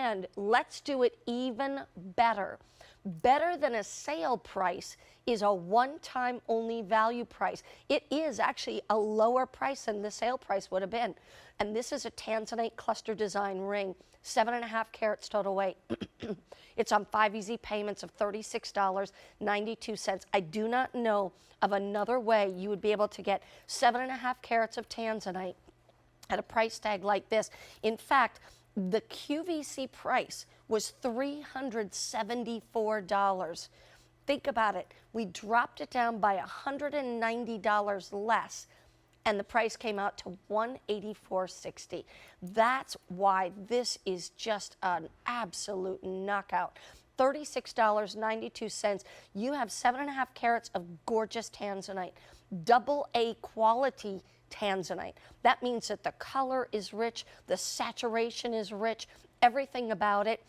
And let's do it even better. Better than a sale price is a one-time only value price. It is actually a lower price than the sale price would have been. And this is a Tanzanite cluster design ring, 7.5 carats total weight. It's on 5 easy payments of $36.92. I do not know of another way you would be able to get 7.5 carats of Tanzanite at a price tag like this. In fact, the QVC price was $374. Think about it. We dropped it down by $190 less, and the price came out to $184.60. That's why this is just an absolute knockout. $36.92. You have 7.5 carats of gorgeous Tanzanite, double A quality Tanzanite. That means that the color is rich, the saturation is rich, everything about it.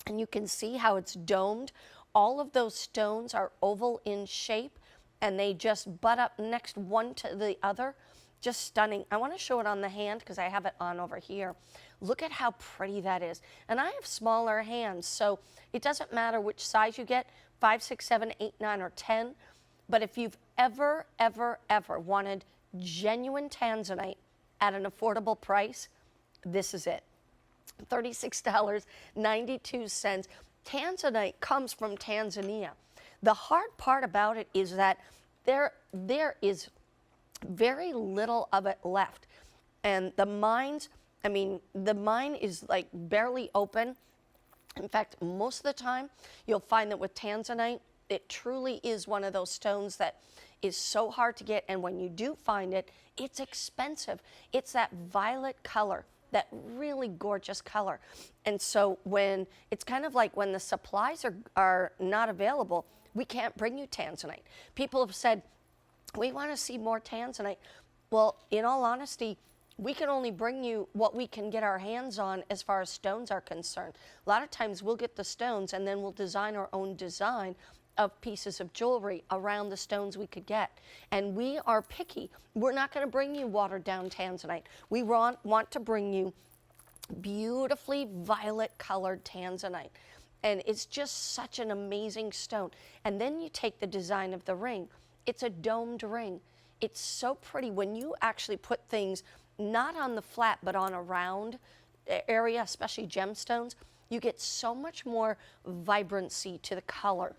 And you can see how it's domed. All of those stones are oval in shape, and they just butt up next one to the other. Just stunning. I want to show it on the hand because I have it on over here. Look at how pretty that is. And I have smaller hands, so it doesn't matter which size you get, 5, 6, 7, 8, 9, or 10. But if you've ever wanted genuine Tanzanite at an affordable price, this is it. $36.92. Tanzanite comes from Tanzania. The hard part about it is that there is very little of it left. And the mines, I mean, the mine is like barely open. In fact, most of the time, you'll find that with Tanzanite, it truly is one of those stones that is so hard to get, and when you do find it, it's expensive. It's that violet color, that really gorgeous color. And so when it's kind of like when the supplies are not available, we can't bring you Tanzanite. People have said, we want to see more Tanzanite. Well, in all honesty, we can only bring you what we can get our hands on as far as stones are concerned. A lot of times we'll get the stones and then we'll design our own design of pieces of jewelry around the stones we could get. And we are picky. We're not going to bring you watered down Tanzanite. We want to bring you beautifully violet colored Tanzanite. And it's just such an amazing stone. And then you take the design of the ring. It's a domed ring. It's so pretty when you actually put things not on the flat but on a round area, especially gemstones. You get so much more vibrancy to the color,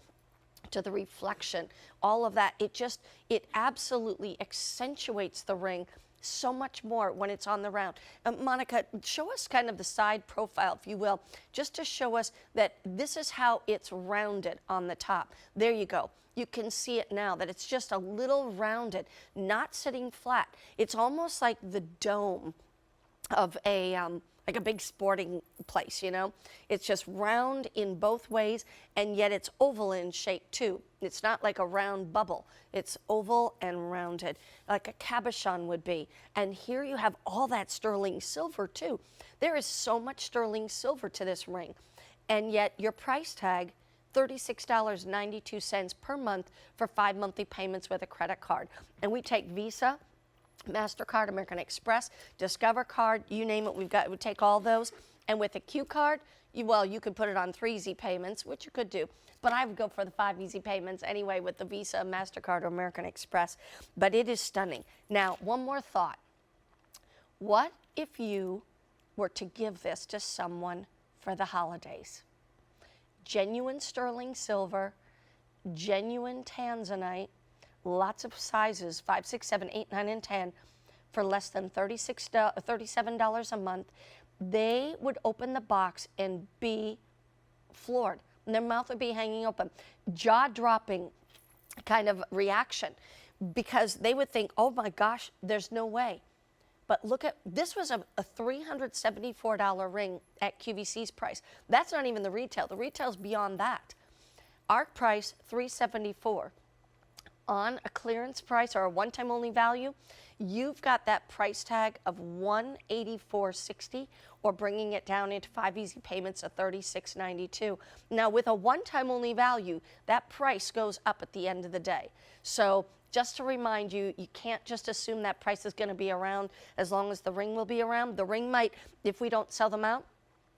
to the reflection, all of that. It absolutely accentuates the ring so much more when it's on the round. Monica, show us kind of the side profile, if you will, just to show us that this is how it's rounded on the top. There you go. You can see it now that it's just a little rounded, not sitting flat. It's almost like the dome of like a big sporting place, you know? It's just round in both ways, and yet it's oval in shape too. It's not like a round bubble. It's oval and rounded, like a cabochon would be. And here you have all that sterling silver too. There is so much sterling silver to this ring, and yet your price tag, $36.92 per month for 5 monthly payments with a credit card. And we take Visa, MasterCard, American Express, Discover Card, you name it, we take all those. And with a Q card, you could put it on 3 easy payments, which you could do. But I would go for the 5 easy payments anyway with the Visa, MasterCard, or American Express. But it is stunning. Now, one more thought. What if you were to give this to someone for the holidays? Genuine sterling silver, genuine Tanzanite, lots of sizes, 5, 6, 7, 8, 9, and 10, for less than $37 a month. They would open the box and be floored. And their mouth would be hanging open, jaw-dropping kind of reaction, because they would think, oh my gosh, there's no way. But look at, this was a $374 ring at QVC's price. That's not even the retail. The retail's beyond that. Our price, $374. On a clearance price or a one-time only value, you've got that price tag of $184.60, or bringing it down into 5 easy payments of $36.92. Now, with a one-time only value, that price goes up at the end of the day. So just to remind you, you can't just assume that price is going to be around as long as the ring will be around. The ring might, if we don't sell them out,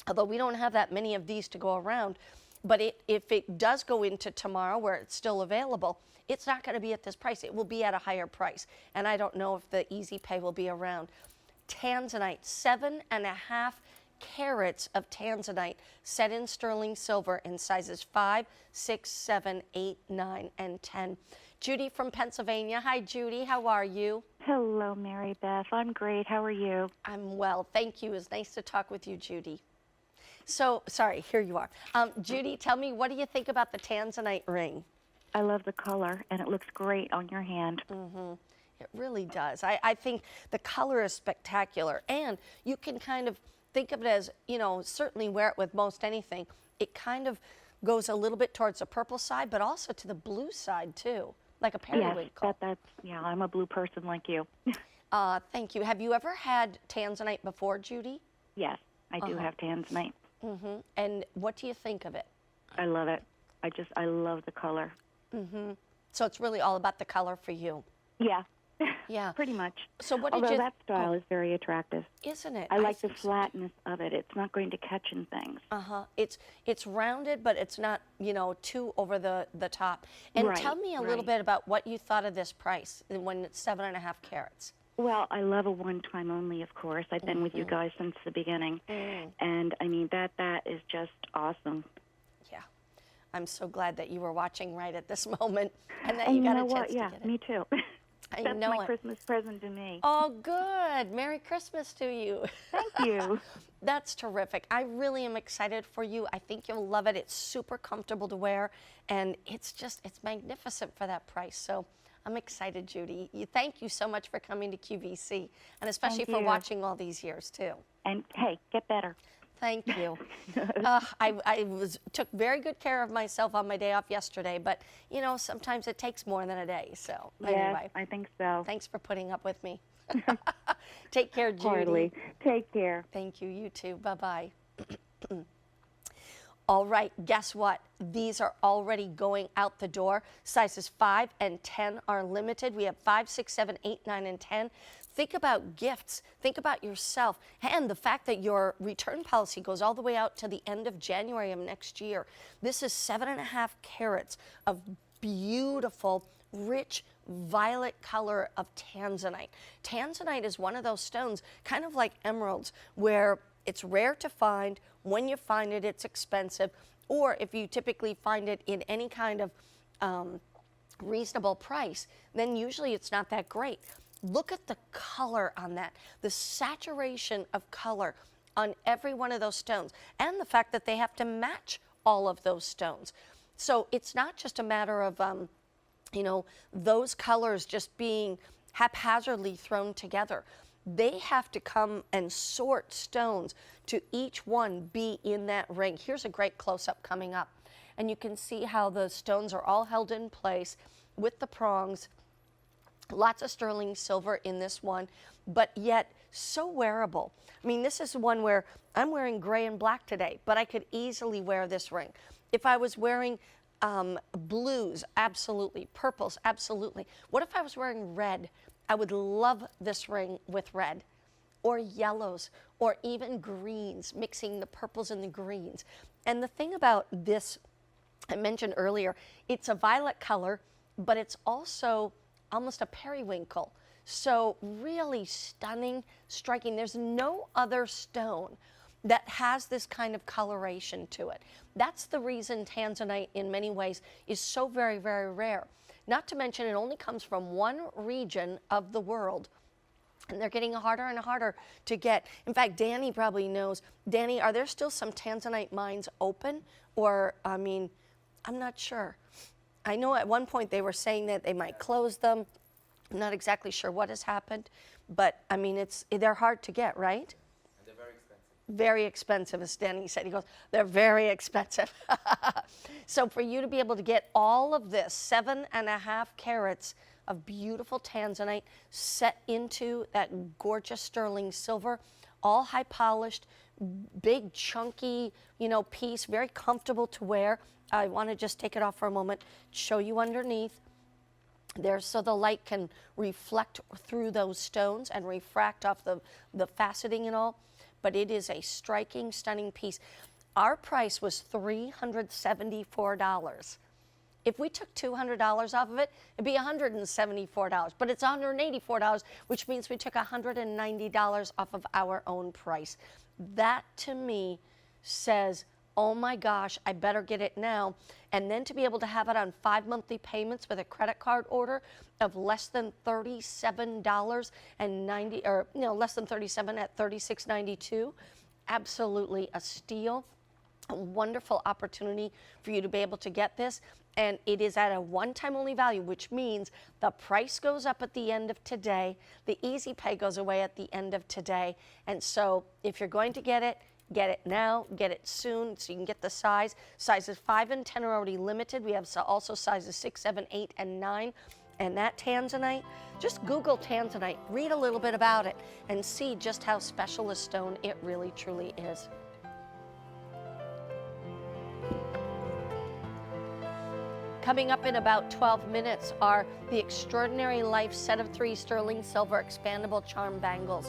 although we don't have that many of these to go around. But if it does go into tomorrow where it's still available, it's not going to be at this price. It will be at a higher price. And I don't know if the Easy Pay will be around. Tanzanite, 7.5 carats of Tanzanite set in sterling silver in sizes 5, 6, 7, 8, 9, and 10. Judy from Pennsylvania. Hi, Judy. How are you? Hello, Mary Beth. I'm great. How are you? I'm well. Thank you. It's nice to talk with you, Judy. So, sorry, here you are. Judy, tell me, what do you think about the Tanzanite ring? I love the color, and it looks great on your hand. It really does. I think the color is spectacular, and you can kind of think of it as, certainly wear it with most anything. It kind of goes a little bit towards the purple side, but also to the blue side too, like a periwinkle. Yes, yeah, I'm a blue person like you. Thank you. Have you ever had Tanzanite before, Judy? Yes, I do have Tanzanite. And what do you think of it? I love it. I love the color. So it's really all about the color for you. Yeah. Yeah. Pretty much. So what did Although you... that style is very attractive. Isn't it? I like the flatness of it. It's not going to catch in things. It's rounded, but it's not, too over the top. And tell me a little bit about what you thought of this price when it's 7.5 carats. Well, I love a one-time only, of course. I've been with you guys since the beginning. And, I mean, that is just awesome. Yeah. I'm so glad that you were watching right at this moment and that And you got know a chance what? to Yeah, get it. me too. That's my Christmas present to me. Oh, good. Merry Christmas to you. Thank you. That's terrific. I really am excited for you. I think you'll love it. It's super comfortable to wear, and it's magnificent for that price. So I'm excited, Judy. Thank you so much for coming to QVC, and especially for watching all these years, too. And, hey, get better. Thank you. I took very good care of myself on my day off yesterday, but, sometimes it takes more than a day. So, anyway. Yes, I think so. Thanks for putting up with me. Take care, Judy. Hardly. Take care. Thank you. You too. Bye-bye. All right, guess what? These are already going out the door. Sizes 5 and 10 are limited. We have 5, 6, 7, 8, 9, and 10. Think about gifts. Think about yourself. And the fact that your return policy goes all the way out to the end of January of next year. This is 7.5 carats of beautiful, rich, violet color of Tanzanite. Tanzanite is one of those stones, kind of like emeralds, where it's rare to find. When you find it, it's expensive. Or if you typically find it in any kind of reasonable price, then usually it's not that great. Look at the color on that, the saturation of color on every one of those stones, and the fact that they have to match all of those stones. So it's not just a matter of, those colors just being haphazardly thrown together. They have to come and sort stones to each one be in that ring. Here's a great close-up coming up. And you can see how the stones are all held in place with the prongs. Lots of sterling silver in this one, but yet so wearable. I mean, this is one where I'm wearing gray and black today, but I could easily wear this ring. If I was wearing blues, absolutely. Purples, absolutely. What if I was wearing red? I would love this ring with red, or yellows, or even greens, mixing the purples and the greens. And the thing about this, I mentioned earlier, it's a violet color, but it's also almost a periwinkle. So really stunning, striking. There's no other stone that has this kind of coloration to it. That's the reason Tanzanite in many ways is so very, very rare. Not to mention it only comes from one region of the world, and they're getting harder and harder to get. In fact, Danny probably knows. Danny, are there still some Tanzanite mines open? Or, I'm not sure. I know at one point they were saying that they might close them. I'm not exactly sure what has happened, but they're hard to get, right? And they're very expensive. Very expensive, as Danny said. He goes, they're very expensive. So for you to be able to get all of this, 7.5 carats of beautiful Tanzanite set into that gorgeous sterling silver, all high polished, big chunky, piece, very comfortable to wear. I want to just take it off for a moment, show you underneath there so the light can reflect through those stones and refract off the faceting and all. but it is a striking, stunning piece. Our price was $374. If we took $200 off of it, it'd be $174, but it's $184, which means we took $190 off of our own price. That to me says, oh my gosh, I better get it now. And then to be able to have it on 5 monthly payments with a credit card order of less than $37.90, or less than 37 at $36.92, absolutely a steal. A wonderful opportunity for you to be able to get this. And it is at a one-time only value, which means the price goes up at the end of today. The easy pay goes away at the end of today. And so if you're going to get it now, get it soon so you can get the size. Sizes 5 and 10 are already limited. We have also sizes 6, 7, 8, and 9. And that Tanzanite, just Google Tanzanite, read a little bit about it, and see just how special a stone it really, truly is. Coming up in about 12 minutes are the Extraordinary Life Set of 3 sterling silver expandable charm bangles.